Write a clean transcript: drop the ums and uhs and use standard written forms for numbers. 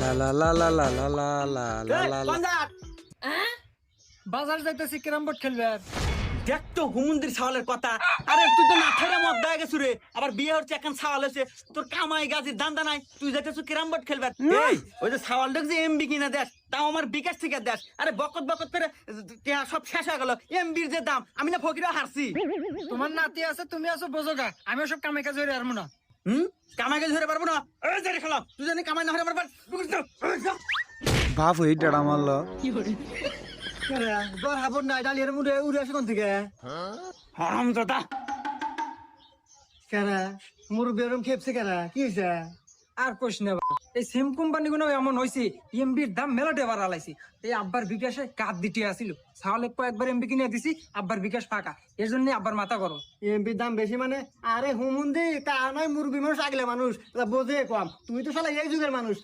লা লা লা লা লা লা লা লা লা লা লা। বাজার যাইতেছি ক্যারাম বোর্ড খেলবে। দেখ তো হুমুন্দির ছাওয়ালের কথা। আরে তুই তো মাথায় মদ দেয় গেছু রে, আবার বিয়ে হচ্ছে এখন ছাওয়াল হয়েছে, তোর কামাই গাজির দান্দা নাই, তুই যাইতেছ ক্যারাম বোর্ড খেলবে। এই ওই যে ছাওয়াল দেখ যে এমবি কিনা দেশ, তাও আমার বিকাশ থেকে দেশ। আরে বকত বকত করে সব শেষ হয়ে গেল, এমবির যে দাম, আমি না ফকিরা হারছি। তোমার নাতি আছে, তুমি আছো বোঝোগা, আমি ওসব কামে কাজ হয়ে আর না। কামাই গাছ ধরে পারবো না। এই যে খেলাম তুই জানি কামাই না হলে পারবার। বাপ এই ডাড়া মারলো। তোর হাবর নাই ডালিয়ার মুড়ে উড়ে আসে কোন থেকে? হারাম দাদা। কেরা মুর বেরম খেপছে কেরা, কি হয়েছে? আর কোশ না, এই সিম কোম্পানি গুলো এমন হয়েছে, এমবির দাম মেলাটে বাড়ালাইছি। এই আব্বার বিকাশে কাজ দিতে আসিল, তাহলে কয়েকবার এমবি কিনে দিছি, আব্বার বিকাশ ফাঁকা, এর জন্য আব্বার মাথা করো। এমপির দাম বেশি মানে? আরে হুমুন্দি তা নয়, মুরবি মানুষ আগলে মানুষ বোঝে কম। তুমি তো শালা এই যুগের মানুষ,